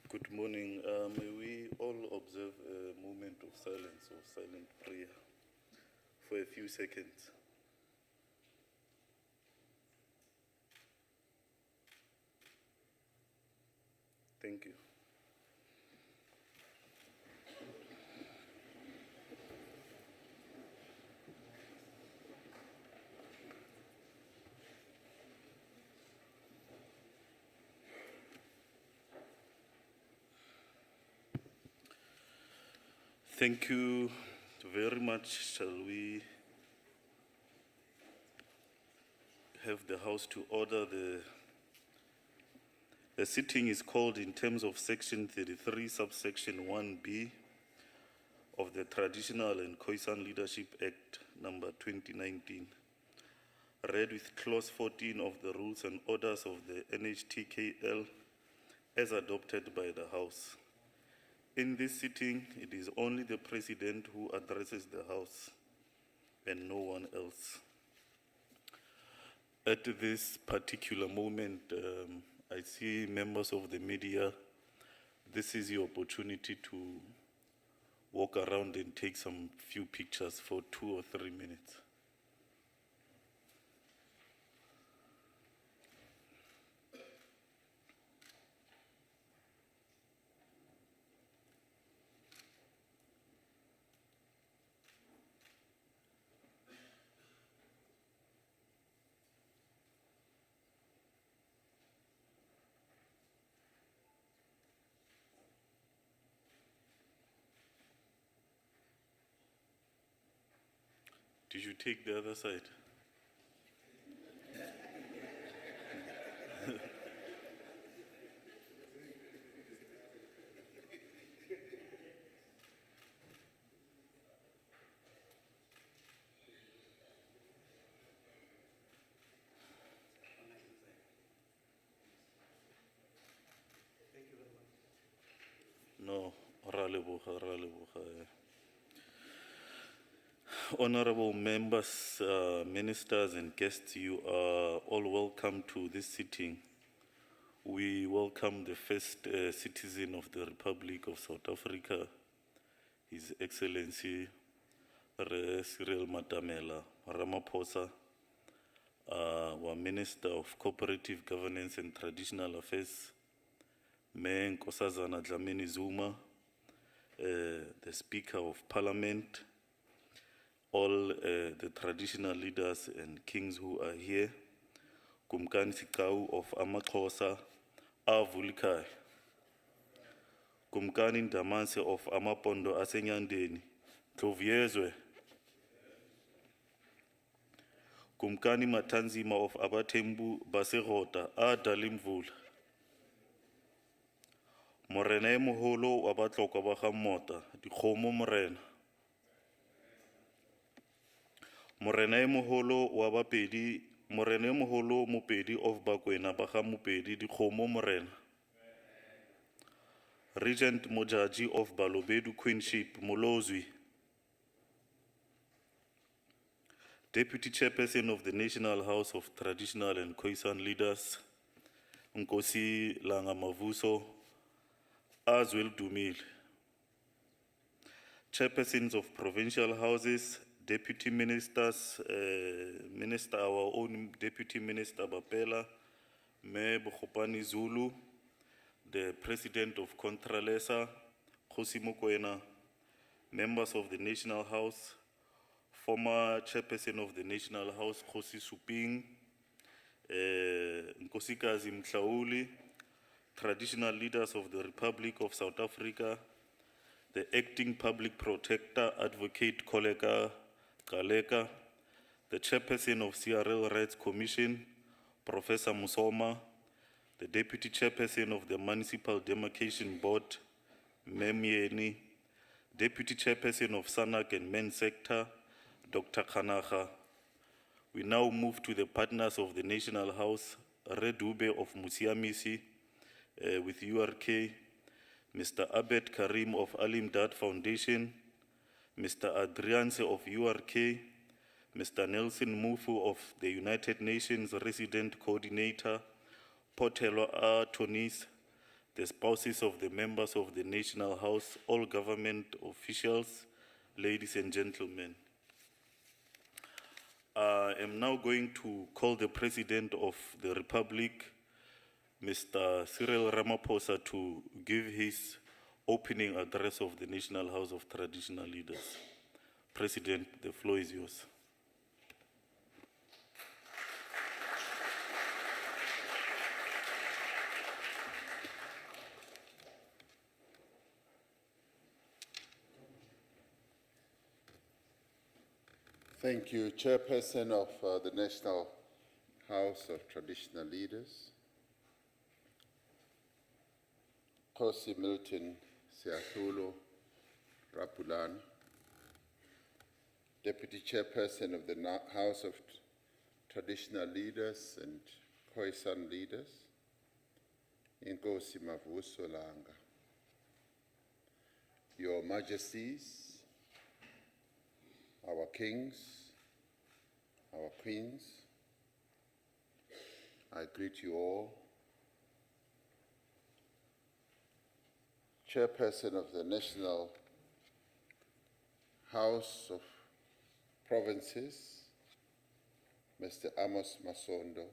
Good morning. May we all observe a moment of silence or silent prayer for a few seconds. Thank you. Thank you very much. Shall we have the House to order? The sitting is called in terms of Section 33, subsection 1B of the Traditional and Khoisan Leadership Act number 2019, read with clause 14 of the Rules and Orders of the NHTKL as adopted by the House. In this sitting, it is only the President who addresses the House and no one else. At this particular moment, I see members of the media. This is your opportunity to walk around and take some few pictures for 2 or 3 minutes. Did you take the other side? No, ra leboga. Honorable members, ministers and guests, you are all welcome to this sitting. We welcome the first citizen of the Republic of South Africa, His Excellency Cyril Matamela Ramaphosa, our Minister of Cooperative Governance and Traditional Affairs, Mayor Nkosazana Dlamini Zuma, the Speaker of Parliament, all the traditional leaders and kings who are here, Kumkani Sikau of Amaxhosa, Avulikai, Kumkani Ndamanse of Amapondo Asenyandeni, Tloviezwe, Kumkani Matanzima of Abatembu Baserota, Adalimvula, Morena e moholo wa batlokwa ba ga Mota, Dikgomo Morena. Morena e moholo wa Bapedi, Morena e moholo Mopedi of Bakwena ba ga Mopedi, Dikgomo Morena. Regent Mojaji of Balobedu Queenship, Molozwi. Deputy Chairperson of the National House of Traditional and Khoisan Leaders, Nkosi Langa Mavuso, Azwel Dumile. Chairpersons of provincial houses, deputy ministers, our own deputy minister Bapela, Mayor Bokopani Zulu, the president of Contralesa, Khosi Mokoena, members of the National House, former chairperson of the National House, Khosi Suping, Nkosikazi Mtlauli, traditional leaders of the Republic of South Africa, the acting public protector, Advocate Koleka Kaleka, the chairperson of CRL Rights Commission, Professor Musoma, the deputy chairperson of the Municipal Demarcation Board, Memieni, deputy chairperson of SANAC and Men Sector, Dr. Kanaga. We now move to the partners of the National House, Redube of Musiamisi with URK, Mr. Abed Karim of Alimdad Foundation, Mr. Adrianse of URK, Mr. Nelson Mufu of the United Nations Resident Coordinator, Potelo Tonis, the spouses of the members of the National House, all government officials, ladies and gentlemen. I am now going to call the President of the Republic, Mr. Cyril Ramaphosa, to give his opening address of the National House of Traditional Leaders. President, the floor is yours. Thank you, Chairperson of the National House of Traditional Leaders, Khosi Milton Siatulo Rapulan, Deputy Chairperson of the House of Traditional Leaders and Khoisan Leaders, Inkosi Mavuso Langa, Your Majesties, our kings, our queens, I greet you all. Chairperson of the National House of Provinces, Mr. Amos Masondo,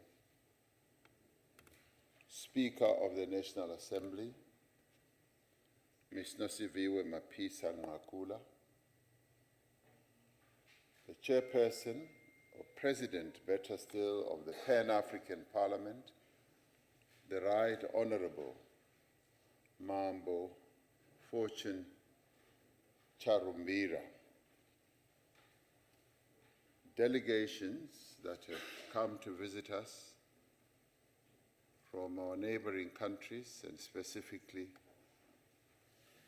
Speaker of the National Assembly, Ms. Nosiviwe Mapisa Ngakula, the Chairperson, or President, better still, of the Pan-African Parliament, the Right Honorable Mambo Fortune Charumbira, delegations that have come to visit us from our neighboring countries, and specifically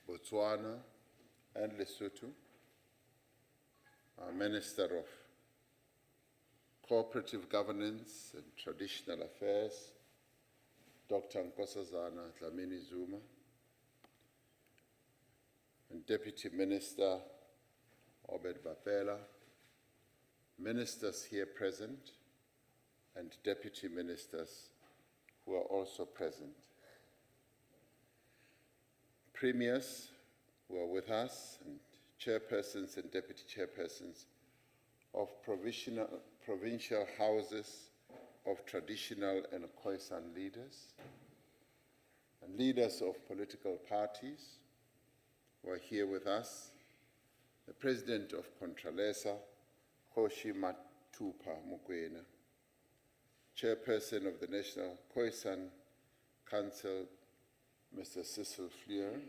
Botswana and Lesotho, our Minister of Cooperative Governance and Traditional Affairs, Dr. Nkosazana Dlamini Zuma, and Deputy Minister Obed Bapela, ministers here present, and deputy ministers who are also present. Premiers who are with us, and chairpersons and deputy chairpersons of provincial houses of traditional and Khoisan leaders, and leaders of political parties who are here with us, the President of Contralesa, Khoshi Matupa Mukwena, Chairperson of the National Khoisan Council, Mr. Cecil Fleur,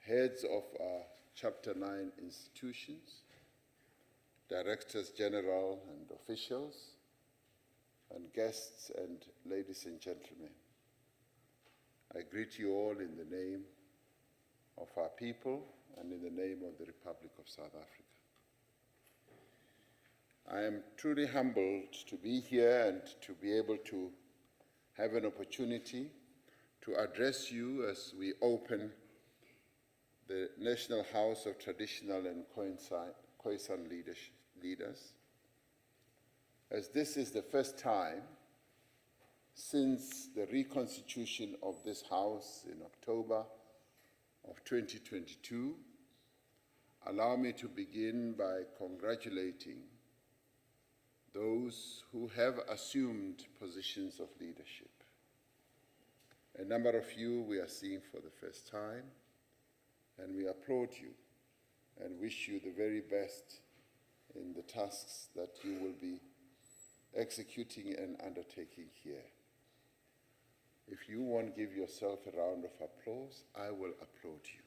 heads of our Chapter 9 institutions, Directors General and officials, and guests and ladies and gentlemen. I greet you all in the name of our people and in the name of the Republic of South Africa. I am truly humbled to be here and to be able to have an opportunity to address you as we open the National House of Traditional and Khoisan leaders, as this is the first time since the reconstitution of this House in October of 2022. Allow me to begin by congratulating those who have assumed positions of leadership. A number of you we are seeing for the first time, and we applaud you and wish you the very best in the tasks that you will be executing and undertaking here. If you won't give yourself a round of applause, I will applaud you.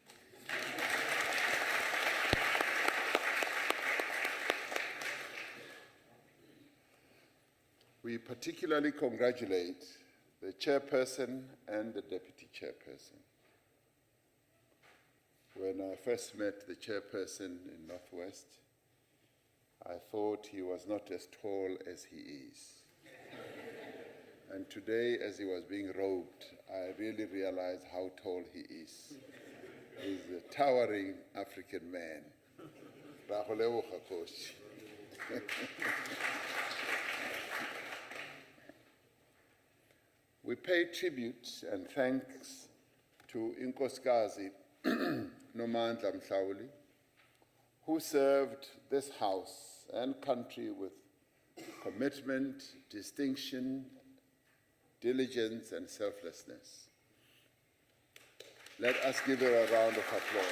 We particularly congratulate the chairperson and the deputy chairperson. When I first met the chairperson in Northwest, I thought he was not as tall as he is. And today, as he was being robed, I really realized how tall he is. He's a towering African man. Rahuleucha Kosi. We pay tribute and thanks to Inkoskazi Nomandla Mhlawuli, who served this house and country with commitment, distinction, diligence, and selflessness. Let us give her a round of applause.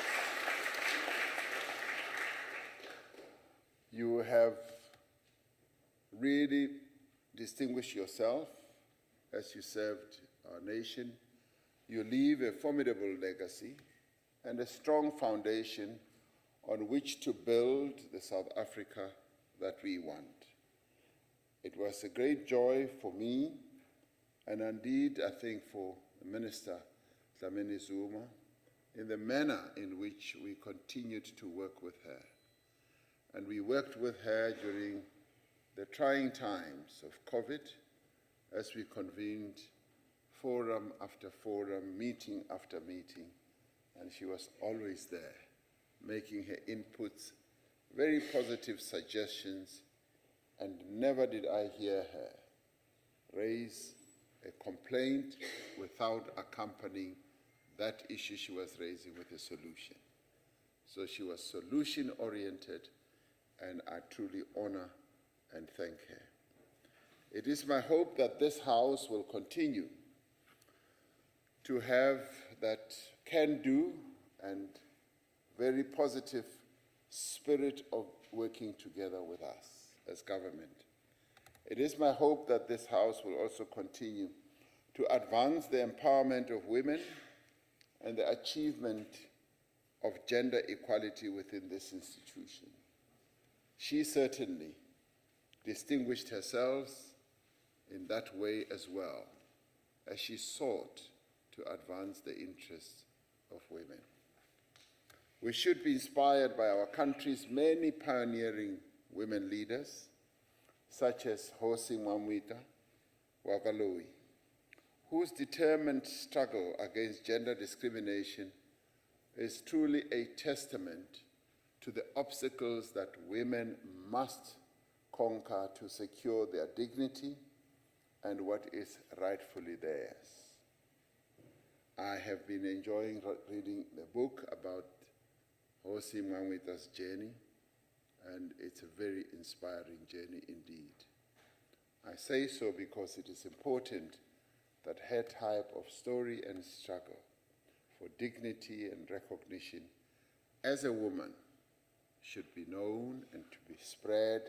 You have really distinguished yourself as you served our nation. You leave a formidable legacy and a strong foundation on which to build the South Africa that we want. It was a great joy for me, and indeed, I think for Minister Dlamini Zuma, in the manner in which we continued to work with her. And we worked with her during the trying times of COVID, as we convened forum after forum, meeting after meeting, and she was always there, making her inputs, very positive suggestions, and never did I hear her raise a complaint without accompanying that issue she was raising with a solution. So she was solution-oriented, and I truly honor and thank her. It is my hope that this House will continue to have that can-do and very positive spirit of working together with us as government. It is my hope that this House will also continue to advance the empowerment of women and the achievement of gender equality within this institution. She certainly distinguished herself in that way as well, as she sought to advance the interests of women. We should be inspired by our country's many pioneering women leaders, such as Khoisan Wagaloi, whose determined struggle against gender discrimination is truly a testament to the obstacles that women must conquer to secure their dignity and what is rightfully theirs. I have been enjoying reading the book about Khoisan Mwamwita's journey, and it's a very inspiring journey indeed. I say so because it is important that her type of story and struggle for dignity and recognition as a woman should be known and to be spread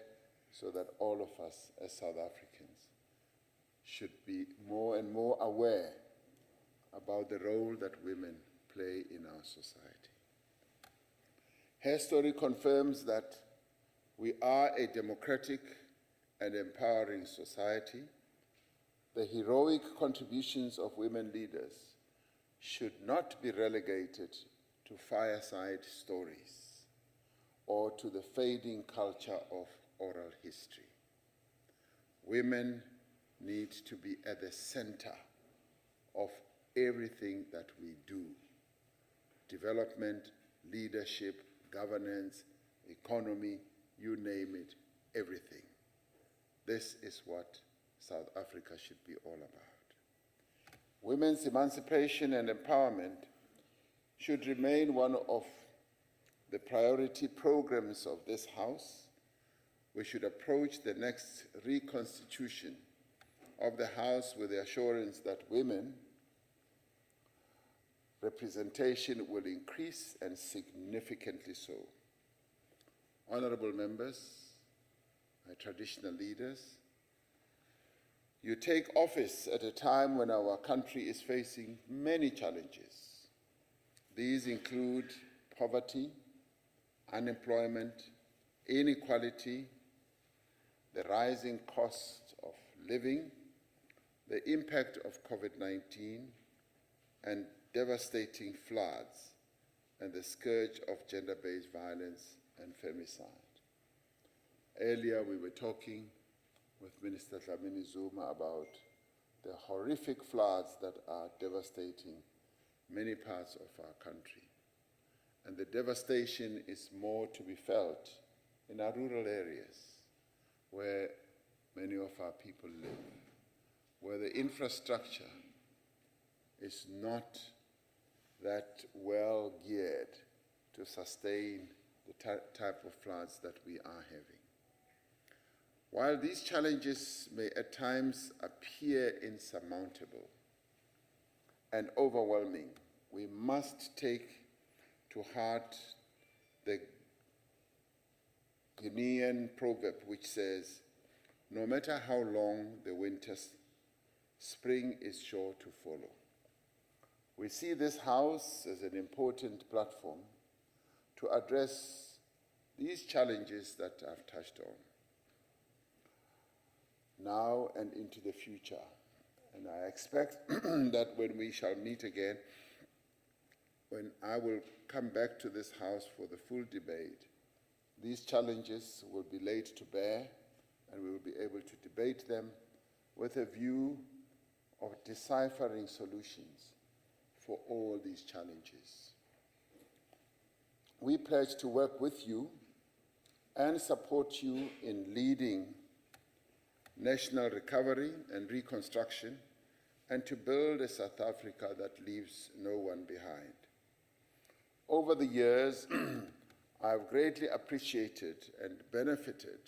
so that all of us as South Africans should be more and more aware about the role that women play in our society. Her story confirms that we are a democratic and empowering society. The heroic contributions of women leaders should not be relegated to fireside stories or to the fading culture of oral history. Women need to be at the center of everything that we do: development, leadership, governance, economy, you name it, everything. This is what South Africa should be all about. Women's emancipation and empowerment should remain one of the priority programs of this House. We should approach the next reconstitution of the House with the assurance that women representation will increase, and significantly so. Honorable members, my traditional leaders, you take office at a time when our country is facing many challenges. These include poverty, unemployment, inequality, the rising cost of living, the impact of COVID-19, and devastating floods, and the scourge of gender-based violence and femicide. Earlier, we were talking with Minister Dlamini Zuma about the horrific floods that are devastating many parts of our country. And the devastation is more to be felt in our rural areas where many of our people live, where the infrastructure is not that well geared to sustain the type of floods that we are having. While these challenges may at times appear insurmountable and overwhelming, we must take to heart the Guinean proverb which says, no matter how long the winter, spring is sure to follow. We see this House as an important platform to address these challenges that I've touched on, now and into the future. And I expect that when we shall meet again, when I will come back to this House for the full debate, these challenges will be laid to bear, and we will be able to debate them with a view of deciphering solutions for all these challenges. We pledge to work with you and support you in leading national recovery and reconstruction, and to build a South Africa that leaves no one behind. Over the years, I've greatly appreciated and benefited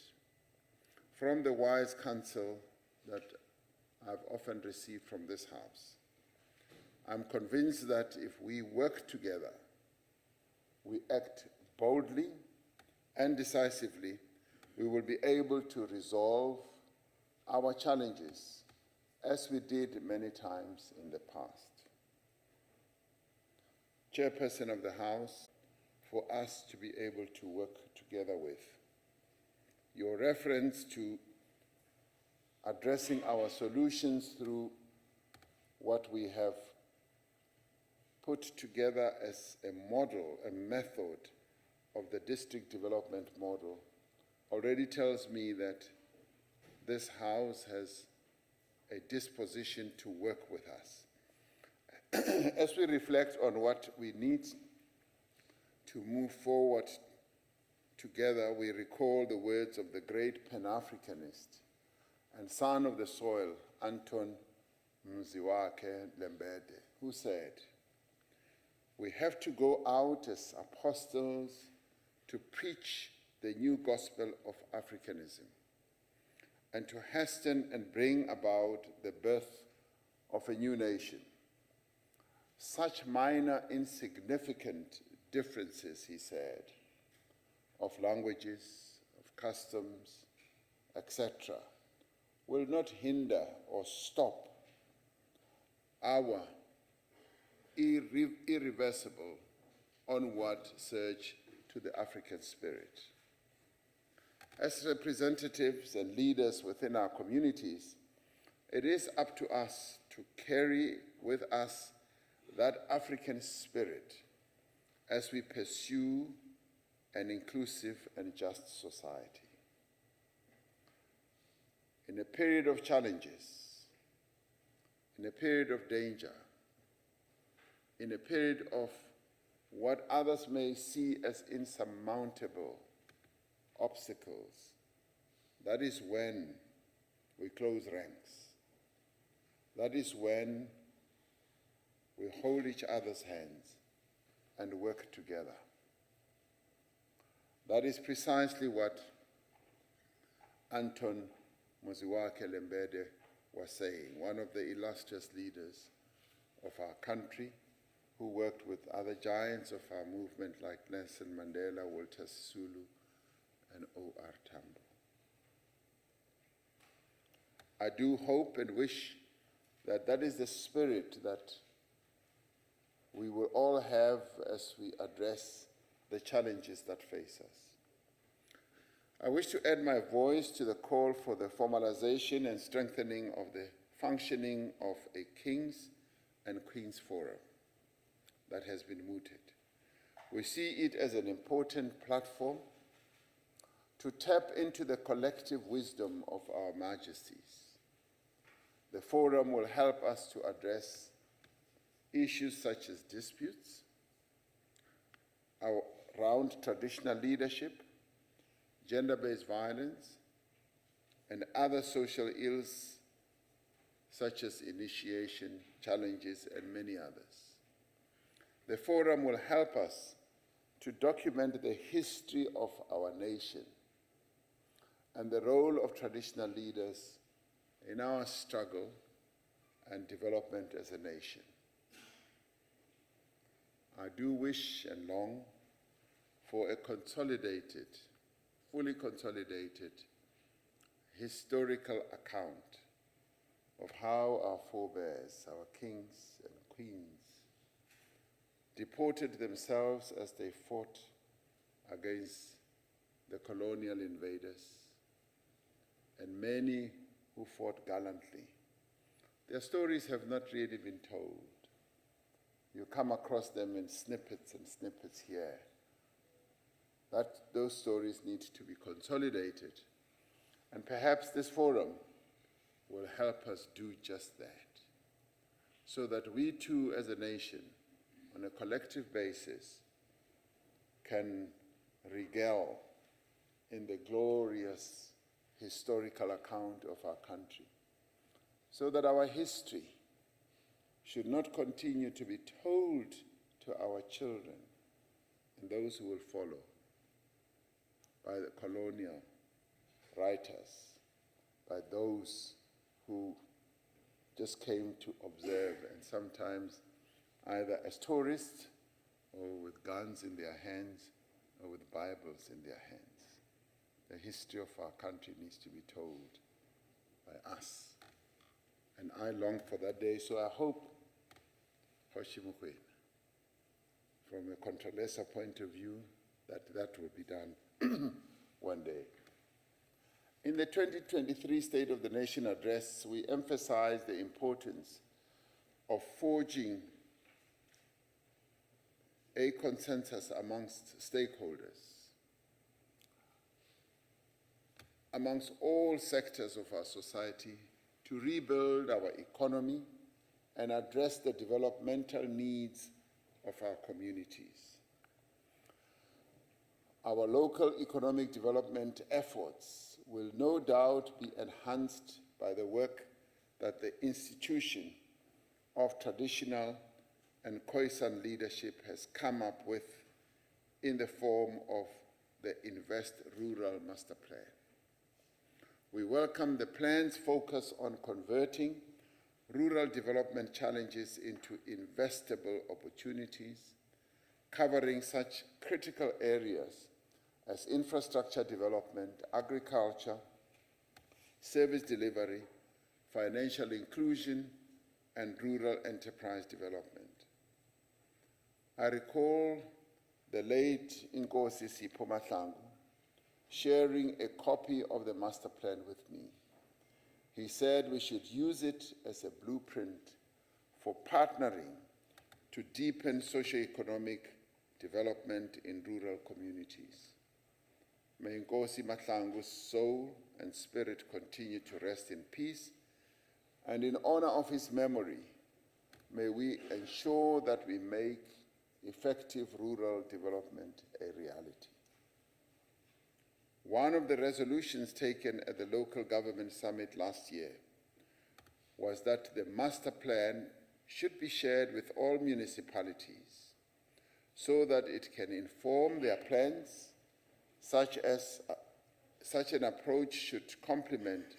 from the wise counsel that I've often received from this House. I'm convinced that if we work together, we act boldly and decisively, we will be able to resolve our challenges as we did many times in the past. Chairperson of the House, for us to be able to work together with. Your reference to addressing our solutions through what we have put together as a model, a method of the district development model, already tells me that this House has a disposition to work with us. As we reflect on what we need to move forward together, we recall the words of the great Pan-Africanist and son of the soil, Anton Mziwake Lembede, who said, "We have to go out as apostles to preach the new gospel of Africanism and to hasten and bring about the birth of a new nation. Such minor, insignificant differences," he said, "of languages, of customs, etc., will not hinder or stop our irreversible onward surge to the African spirit. As representatives and leaders within our communities, it is up to us to carry with us that African spirit as we pursue an inclusive and just society. In a period of challenges, in a period of danger, in a period of what others may see as insurmountable obstacles, that is when we close ranks. That is when we hold each other's hands and work together. That is precisely what Anton Mziwake Lembede was saying, one of the illustrious leaders of our country who worked with other giants of our movement like Nelson Mandela, Walter Sisulu, and O.R. Tambo. I do hope and wish that that is the spirit that we will all have as we address the challenges that face us. I wish to add my voice to the call for the formalization and strengthening of the functioning of a Kings and Queens Forum that has been mooted. We see it as an important platform to tap into the collective wisdom of our majesties. The forum will help us to address issues such as disputes around traditional leadership, gender-based violence, and other social ills such as initiation, challenges, and many others. The forum will help us to document the history of our nation and the role of traditional leaders in our struggle and development as a nation. I do wish and long for a consolidated, fully consolidated, historical account of how our forebears, our kings and queens, deported themselves as they fought against the colonial invaders, and many who fought gallantly. Their stories have not really been told. You come across them in snippets and snippets here. Those stories need to be consolidated, and perhaps this forum will help us do just that, so that we too as a nation, on a collective basis, can regale in the glorious historical account of our country, so that our history should not continue to be told to our children and those who will follow by the colonial writers, by those who just came to observe, and sometimes either as tourists or with guns in their hands or with Bibles in their hands. The history of our country needs to be told by us. And I long for that day, so I hope, Khoisan, from a Controlesa point of view, that will be done one day. In the 2023 State of the Nation address, we emphasized the importance of forging a consensus amongst stakeholders, amongst all sectors of our society, to rebuild our economy and address the developmental needs of our communities. Our local economic development efforts will no doubt be enhanced by the work that the institution of traditional and Khoisan leadership has come up with in the form of the Invest Rural Master Plan. We welcome the plan's focus on converting rural development challenges into investable opportunities, covering such critical areas as infrastructure development, agriculture, service delivery, financial inclusion, and rural enterprise development. I recall the late Nkosi Sipho Mahlangu sharing a copy of the master plan with me. He said we should use it as a blueprint for partnering to deepen socioeconomic development in rural communities. May Nkosi Mahlangu's soul and spirit continue to rest in peace, and in honor of his memory, may we ensure that we make effective rural development a reality. One of the resolutions taken at the local government summit last year was that the master plan should be shared with all municipalities so that it can inform their plans. Such an approach should complement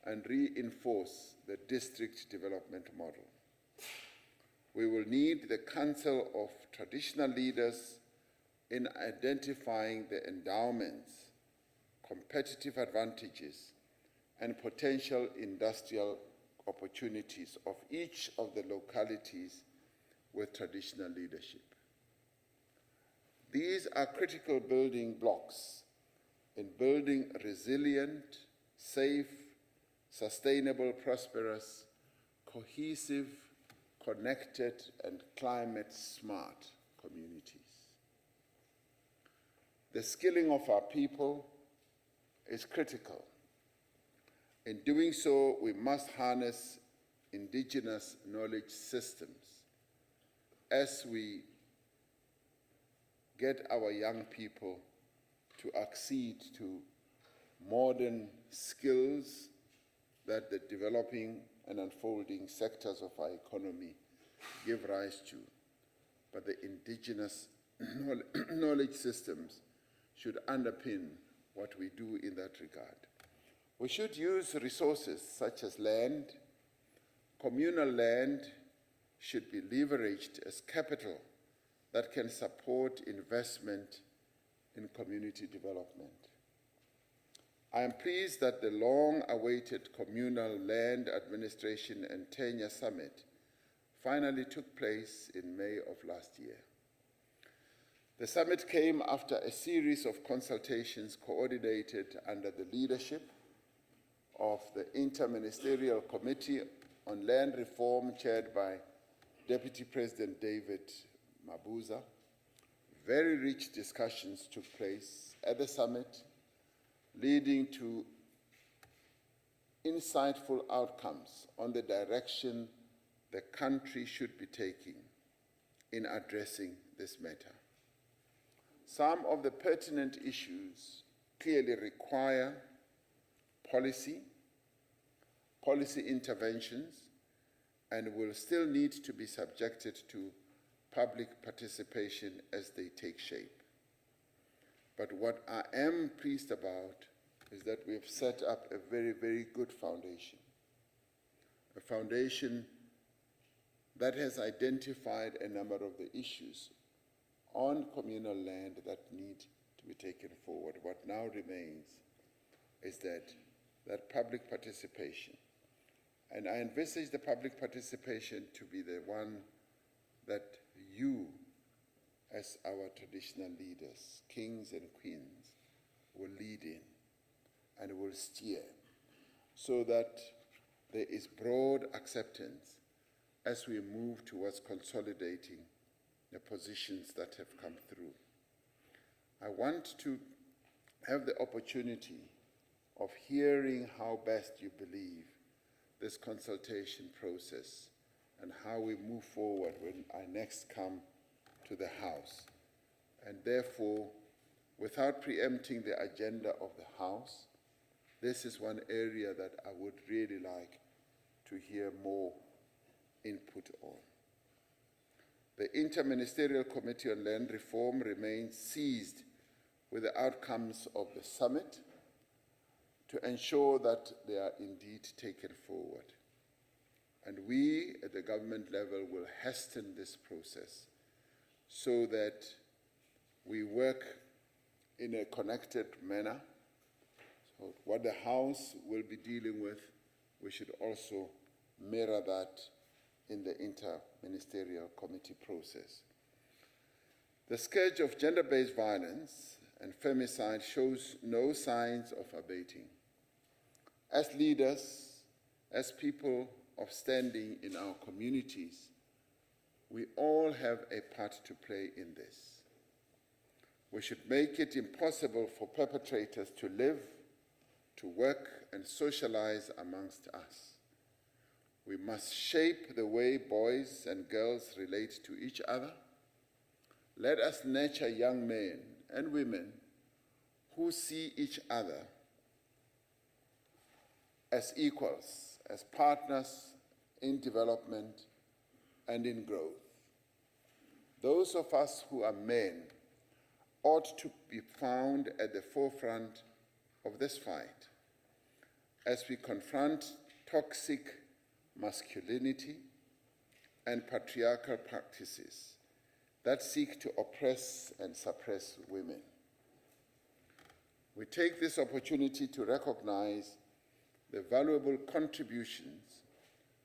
and reinforce the district development model. We will need the counsel of traditional leaders in identifying the endowments, competitive advantages, and potential industrial opportunities of each of the localities with traditional leadership. These are critical building blocks in building resilient, safe, sustainable, prosperous, cohesive, connected, and climate-smart communities. The skilling of our people is critical. In doing so, we must harness indigenous knowledge systems as we get our young people to accede to modern skills that the developing and unfolding sectors of our economy give rise to. But the indigenous knowledge systems should underpin what we do in that regard. We should use resources such as land. Communal land should be leveraged as capital that can support investment in community development. I am pleased that the long-awaited Communal Land Administration and Tenure Summit finally took place in May of last year. The summit came after a series of consultations coordinated under the leadership of the Inter-Ministerial Committee on Land Reform, chaired by Deputy President David Mabuza. Very rich discussions took place at the summit, leading to insightful outcomes on the direction the country should be taking in addressing this matter. Some of the pertinent issues clearly require policy interventions, and will still need to be subjected to public participation as they take shape. But what I am pleased about is that we have set up a very, very good foundation. A foundation that has identified a number of the issues on communal land that need to be taken forward. What now remains is that public participation. And I envisage the public participation to be the one that you, as our traditional leaders, kings and queens, will lead in and will steer, so that there is broad acceptance as we move towards consolidating the positions that have come through. I want to have the opportunity of hearing how best you believe this consultation process and how we move forward when I next come to the House. And therefore, without preempting the agenda of the House, this is one area that I would really like to hear more input on. The Inter-Ministerial Committee on Land Reform remains seized with the outcomes of the summit to ensure that they are indeed taken forward. And we at the government level will hasten this process so that we work in a connected manner. So what the House will be dealing with, we should also mirror that in the Inter-Ministerial Committee process. The scourge of gender-based violence and femicide shows no signs of abating. As leaders, as people of standing in our communities, we all have a part to play in this. We should make it impossible for perpetrators to live, to work, and socialize amongst us. We must shape the way boys and girls relate to each other. Let us nurture young men and women who see each other as equals, as partners in development and in growth. Those of us who are men ought to be found at the forefront of this fight as we confront toxic masculinity and patriarchal practices that seek to oppress and suppress women. We take this opportunity to recognize the valuable contributions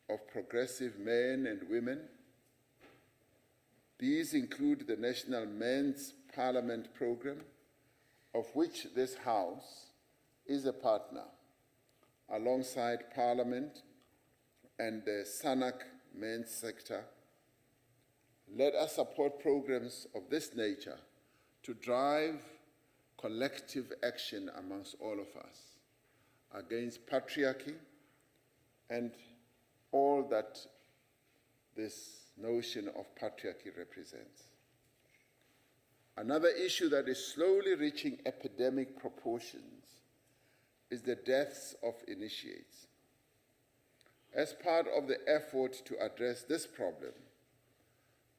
of progressive men and women. These include the National Men's Parliament Program, of which this House is a partner, alongside Parliament and the SANAC men's sector. Let us support programs of this nature to drive collective action amongst all of us against patriarchy and all that this notion of patriarchy represents. Another issue that is slowly reaching epidemic proportions is the deaths of initiates. As part of the effort to address this problem,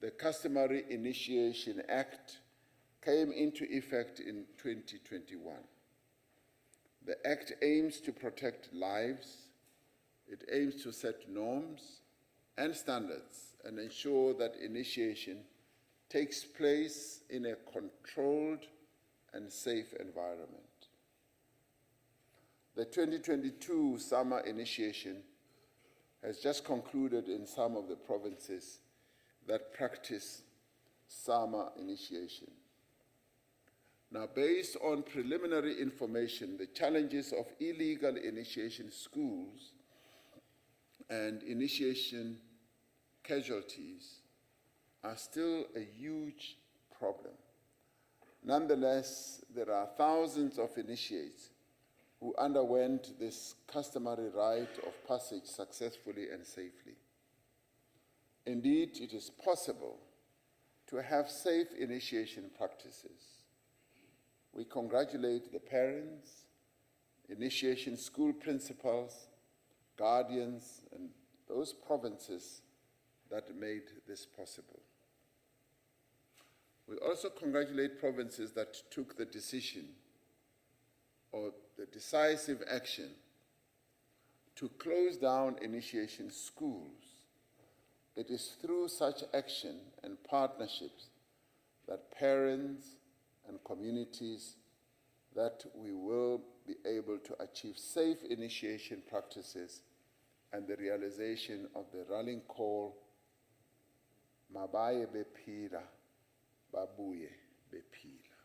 the Customary Initiation Act came into effect in 2021. The Act aims to protect lives, it aims to set norms and standards and ensure that initiation takes place in a controlled and safe environment. The 2022 summer initiation has just concluded in some of the provinces that practice summer initiation. Now, based on preliminary information, the challenges of illegal initiation schools and initiation casualties are still a huge problem. Nonetheless, there are thousands of initiates who underwent this customary rite of passage successfully and safely. Indeed, it is possible to have safe initiation practices. We congratulate the parents, initiation school principals, guardians, and those provinces that made this possible. We also congratulate provinces that took the decision or the decisive action to close down initiation schools. It is through such action and partnerships that parents and communities that we will be able to achieve safe initiation practices and the realization of the rallying call, Mabaye bephila, babuye bephila.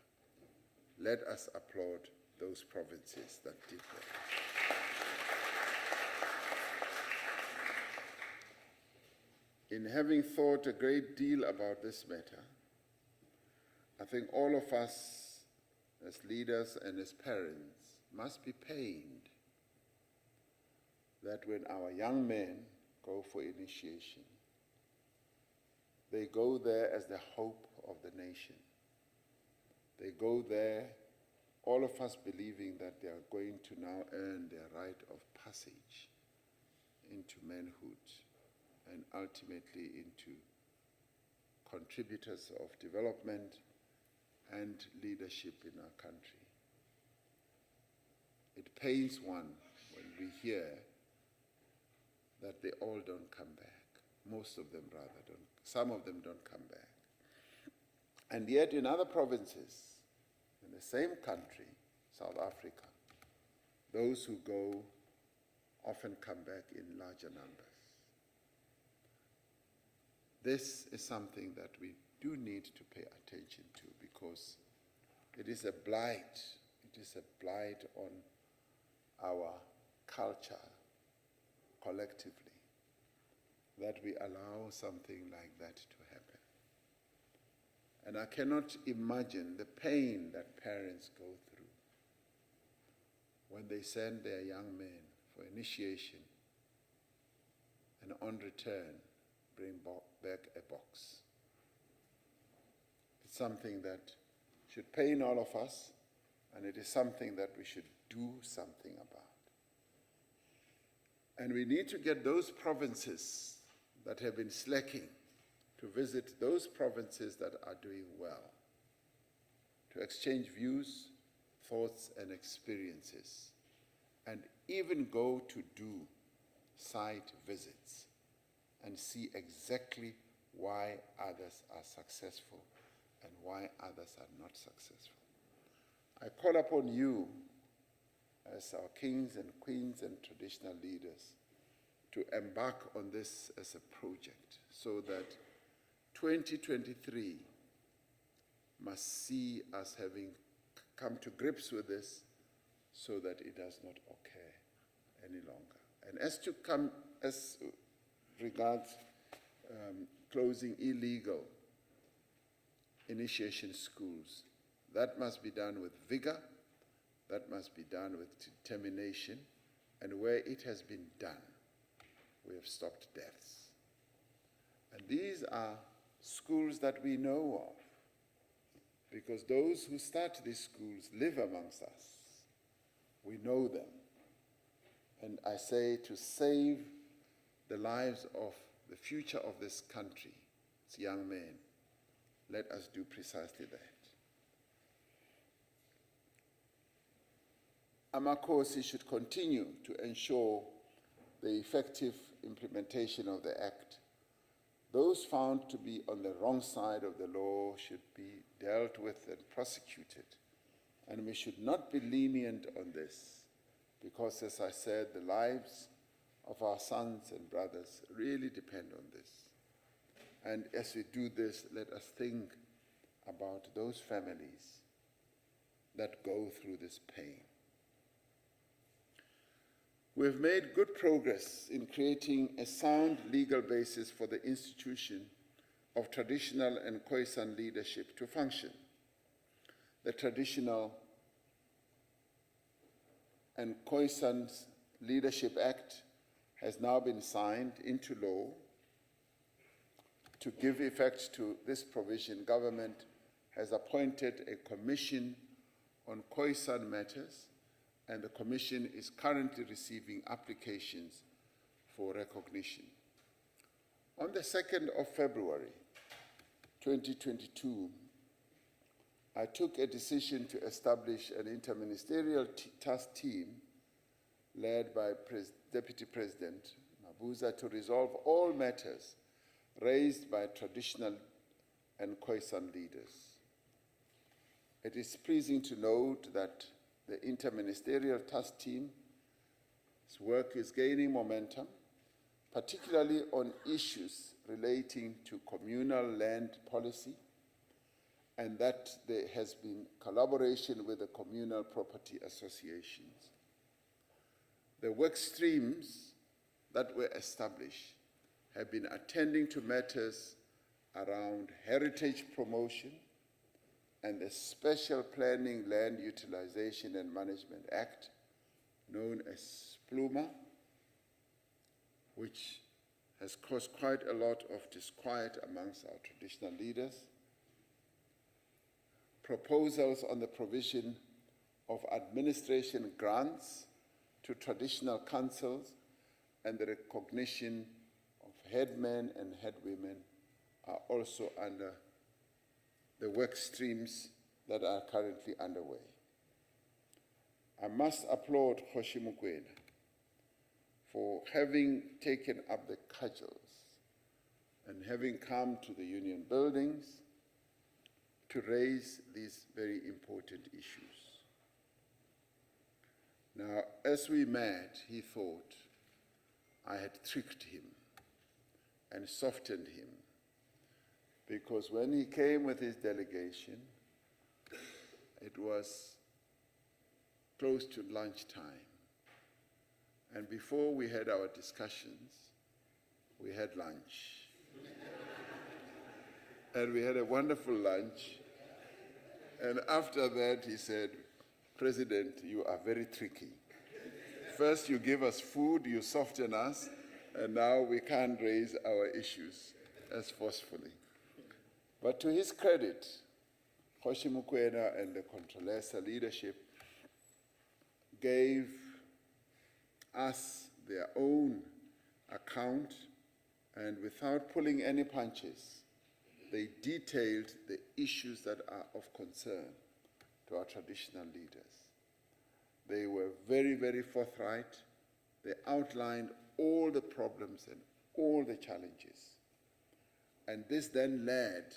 Let us applaud those provinces that did that. In having thought a great deal about this matter, I think all of us as leaders and as parents must be pained that when our young men go for initiation, they go there as the hope of the nation. They go there, all of us believing that they are going to now earn their rite of passage into manhood and ultimately into contributors of development and leadership in our country. It pains one when we hear that they all don't come back. Most of them rather don't. Some of them don't come back. And yet in other provinces, in the same country, South Africa, those who go often come back in larger numbers. This is something that we do need to pay attention to because it is a blight. It is a blight on our culture collectively that we allow something like that to happen. And I cannot imagine the pain that parents go through when they send their young men for initiation and on return bring back a box. It's something that should pain all of us, and it is something that we should do something about. And we need to get those provinces that have been slacking to visit those provinces that are doing well, to exchange views, thoughts, and experiences, and even go to do site visits and see exactly why others are successful and why others are not successful. I call upon you as our kings and queens and traditional leaders to embark on this as a project so that 2023 must see us having come to grips with this so that it does not occur any longer. And as regards closing illegal initiation schools, That must be done with vigor, that must be done with determination, and where it has been done, we have stopped deaths. And these are schools that we know of, because those who start these schools live amongst us. We know them. And I say, to save the lives of the future of this country, its young men, let us do precisely that. Amakhosi should continue to ensure the effective implementation of the Act. Those found to be on the wrong side of the law should be dealt with and prosecuted. And we should not be lenient on this, because, as I said, the lives of our sons and brothers really depend on this. And as we do this, let us think about those families that go through this pain. We have made good progress in creating a sound legal basis for the institution of traditional and Khoisan leadership to function. The Traditional and Khoisan Leadership Act has now been signed into law. To give effect to this provision, government has appointed a commission on Khoisan matters, and the commission is currently receiving applications for recognition. On the 2nd of February, 2022, I took a decision to establish an interministerial task team led by Deputy President Mabuza to resolve all matters raised by traditional and Khoisan leaders. It is pleasing to note that the interministerial task team's work is gaining momentum, particularly on issues relating to communal land policy, and that there has been collaboration with the communal property associations. The work streams that were established have been attending to matters around heritage promotion and the Special Planning Land Utilization and Management Act, known as SPLUMA, which has caused quite a lot of disquiet amongst our traditional leaders. Proposals on the provision of administration grants to traditional councils and the recognition of headmen and headwomen are also under the work streams that are currently underway. I must applaud Khoshi Mokoena for having taken up the cudgels and having come to the union buildings to raise these very important issues. Now, as we met, he thought I had tricked him and softened him, because when he came with his delegation, it was close to lunchtime. And before we had our discussions, we had lunch. And we had a wonderful lunch. And after that, he said, "President, you are very tricky. First you give us food, you soften us, and now we can't raise our issues as forcefully." But to his credit, Khoshi Mokoena and the Controlesa leadership gave us their own account, and without pulling any punches, they detailed the issues that are of concern to our traditional leaders. They were very, very forthright. They outlined all the problems and all the challenges. And this then led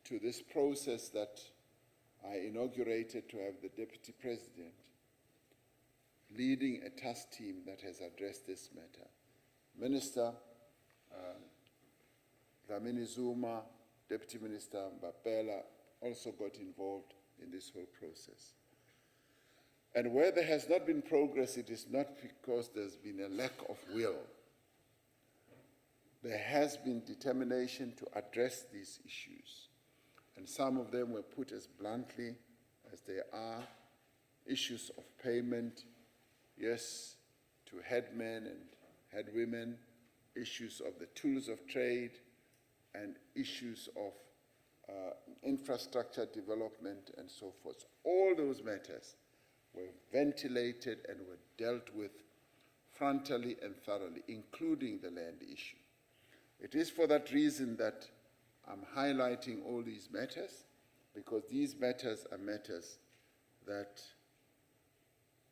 to this process that I inaugurated, to have the Deputy President leading a task team that has addressed this matter. Minister Dlamini Zuma, Deputy Minister Mbapela also got involved in this whole process. And where there has not been progress, it is not because there's been a lack of will. There has been determination to address these issues. and some of them were put as bluntly as they are, issues of payment, yes, to headmen and headwomen, issues of the tools of trade, and issues of infrastructure development and so forth. All those matters were ventilated and were dealt with frontally and thoroughly, including the land issue. It is for that reason that I'm highlighting all these matters, because these matters are matters that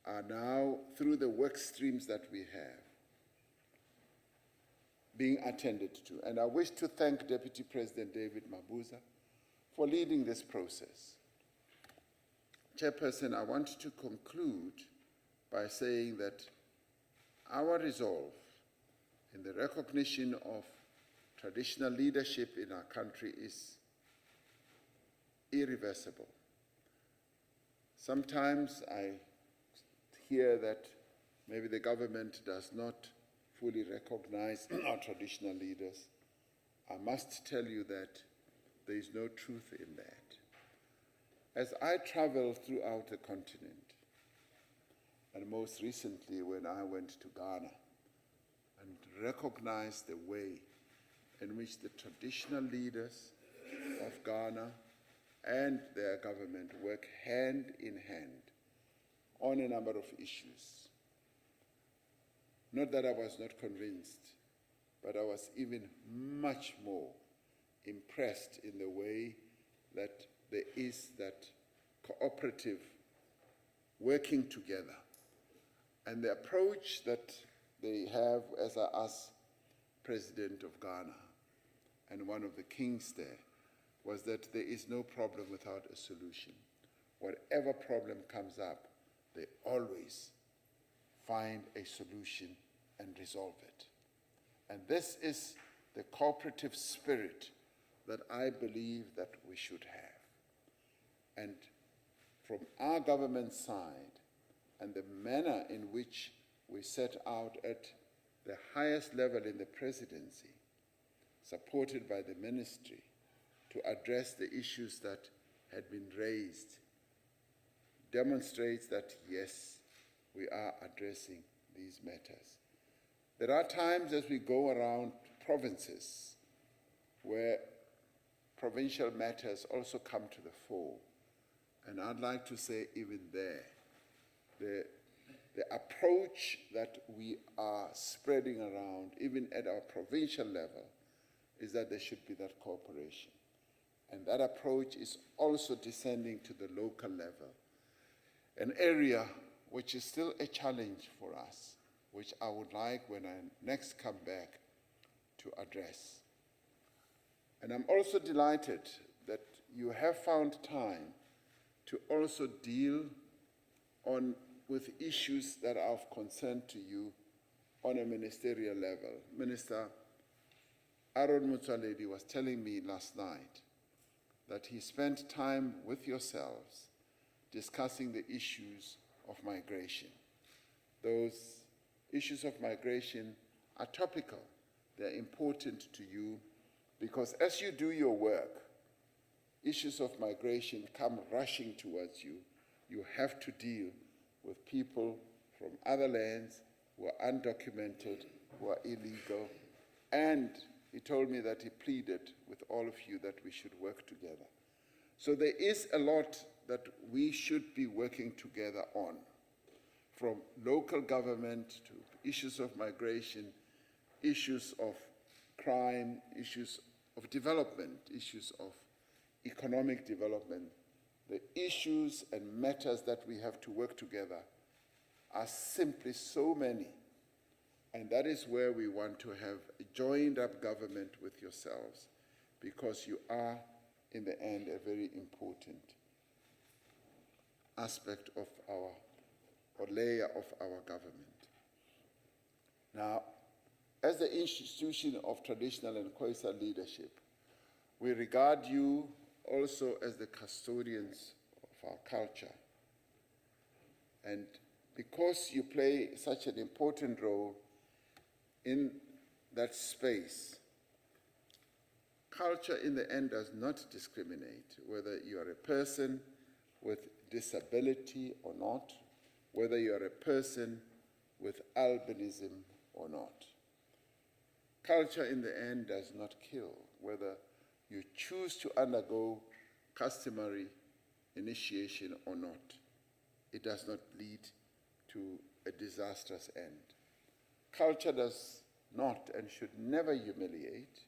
are now, through the work streams that we have, being attended to. And I wish to thank Deputy President David Mabuza for leading this process. Chairperson, I want to conclude by saying that our resolve in the recognition of traditional leadership in our country is irreversible. Sometimes I hear that maybe the government does not fully recognize our traditional leaders. I must tell you that there is no truth in that. As I travel throughout the continent, and most recently when I went to Ghana and recognized the way in which the traditional leaders of Ghana and their government work hand in hand on a number of issues. Not that I was not convinced, but I was even much more impressed in the way that there is that cooperative working together. And the approach that they have, as I asked President of Ghana and one of the kings there, was that there is no problem without a solution. Whatever problem comes up, they always find a solution and resolve it. And this is the cooperative spirit that I believe that we should have. And from our government side, and the manner in which we set out at the highest level in the presidency, supported by the ministry, to address the issues that had been raised, demonstrates that, yes, we are addressing these matters. There are times as we go around provinces where provincial matters also come to the fore. And I'd like to say even there, the approach that we are spreading around, even at our provincial level, is that there should be that cooperation. And that approach is also descending to the local level, an area which is still a challenge for us, which I would like, when I next come back, to address. And I'm also delighted that you have found time to also deal with issues that are of concern to you on a ministerial level. Minister Aaron Motsoaledi was telling me last night that he spent time with yourselves discussing the issues of migration. Those issues of migration are topical. They're important to you because as you do your work, issues of migration come rushing towards you. You have to deal with people from other lands who are undocumented, who are illegal, and he told me that he pleaded with all of you that we should work together. So there is a lot that we should be working together on, from local government to issues of migration, issues of crime, issues of development, issues of economic development. The issues and matters that we have to work together are simply so many. And that is where we want to have a joined up government with yourselves, because you are, in the end, a very important aspect of our, or layer of our government. Now, as the institution of traditional and Khoisan leadership, we regard you also as the custodians of our culture. And because you play such an important role in that space, Culture in the end does not discriminate whether you are a person with disability or not, whether you are a person with albinism or not. Culture in the end does not kill whether you choose to undergo customary initiation or not. It does not lead to a disastrous end. Culture does not and should never humiliate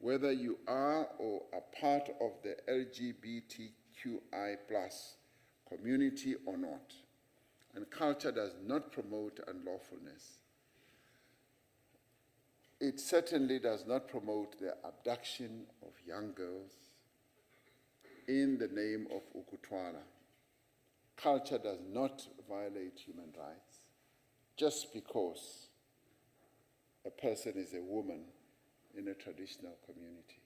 whether you are or are part of the LGBTQI+ community or not. And culture does not promote unlawfulness. It certainly does not promote the abduction of young girls in the name of Ukutwana. Culture does not violate human rights just because a person is a woman in a traditional community.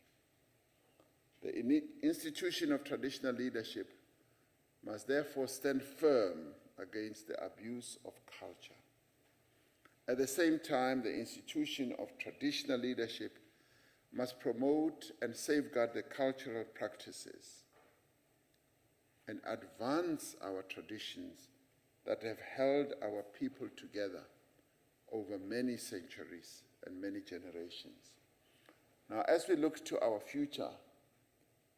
The institution of traditional leadership must therefore stand firm against the abuse of culture. At the same time, the institution of traditional leadership must promote and safeguard the cultural practices and advance our traditions that have held our people together over many centuries and many generations. Now, as we look to our future,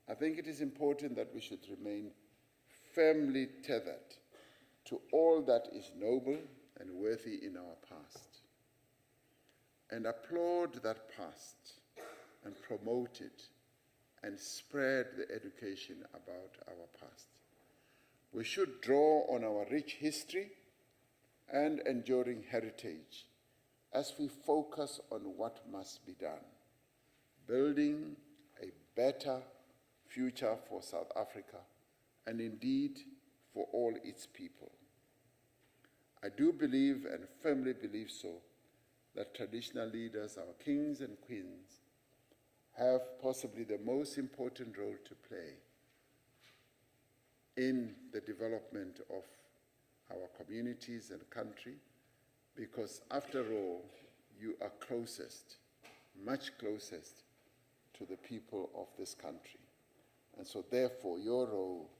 I think it is important that we should remain firmly tethered to all that is noble and worthy in our past, and applaud that past and promote it and spread the education about our past. We should draw on our rich history and enduring heritage as we focus on what must be done, building a better future for South Africa and indeed for all its people. I do believe and firmly believe so that traditional leaders, our kings and queens, have possibly the most important role to play in the development of our communities and country, because after all, you are closest, much closest to the people of this country. And so therefore, your role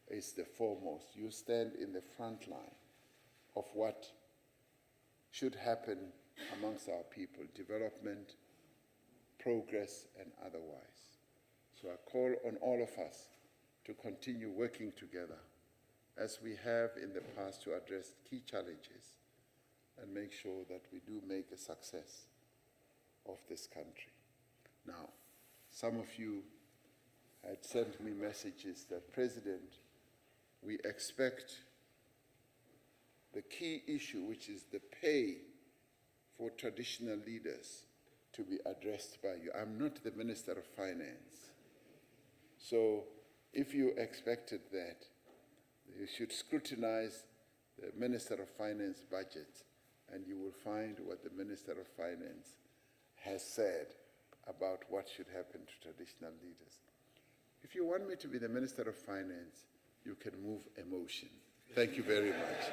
is the foremost. You stand in the front line of what should happen amongst our people, development, progress, and otherwise. So I call on all of us to continue working together as we have in the past to address key challenges and make sure that we do make a success of this country. Now, some of you had sent me messages that, President, we expect the key issue, which is the pay for traditional leaders, to be addressed by you. I'm not the Minister of Finance. So if you expected that, you should scrutinize the Minister of Finance budget, and you will find what the Minister of Finance has said about what should happen to traditional leaders. If you want me to be the Minister of Finance, you can move a motion. Thank you very much.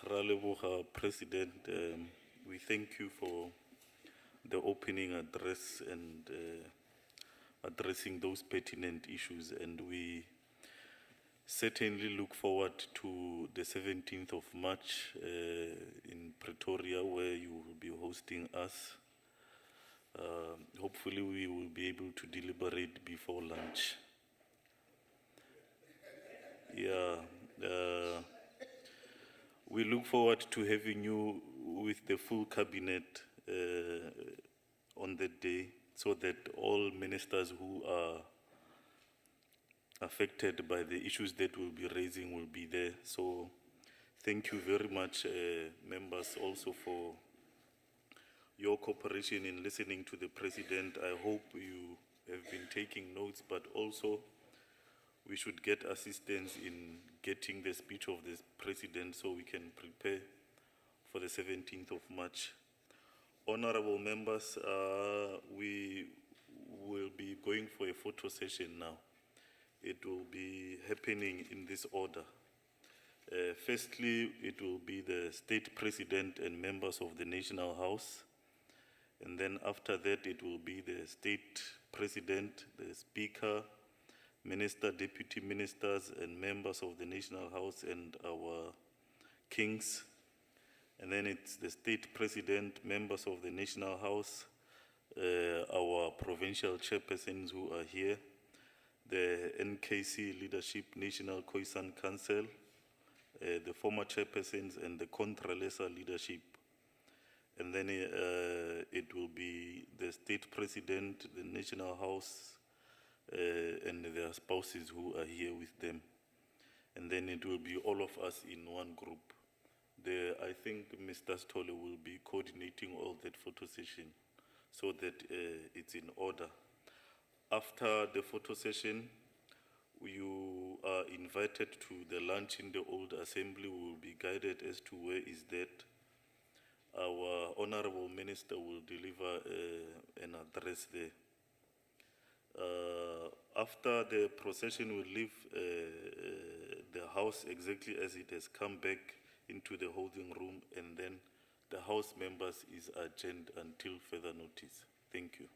Raleboga, President, we thank you for the opening address and addressing those pertinent issues, and we certainly look forward to the 17th of March in Pretoria, where you will be hosting us. Hopefully we will be able to deliberate before lunch. Yeah, we look forward to having you with the full cabinet on that day, so that all ministers who are affected by the issues that we'll be raising will be there. So thank you very much, members, also for your cooperation in listening to the President. I hope you have been taking notes, but also we should get assistance in getting the speech of the President so we can prepare for the 17th of March. Honorable members, we will be going for a photo session now. It will be happening in this order. Firstly, it will be the state president and members of the National House. And then after that, it will be the state president, the speaker, minister, deputy ministers, and members of the National House and our kings. And then it's the state president, members of the National House, our provincial chairpersons who are here, the NKC leadership, National Khoisan Council, the former chairpersons and the Contralesa leadership. And then it will be the state president, the National House, and their spouses who are here with them. And then it will be all of us in one group. I think Mr. Stolle will be coordinating all that photo session so that it's in order. After the photo session, you are invited to the lunch in the old assembly. We will be guided as to where is that. Our honorable minister will deliver an address there. After the procession will leave the house exactly as it has come back into the holding room, and then the house members is adjourned until further notice. Thank you.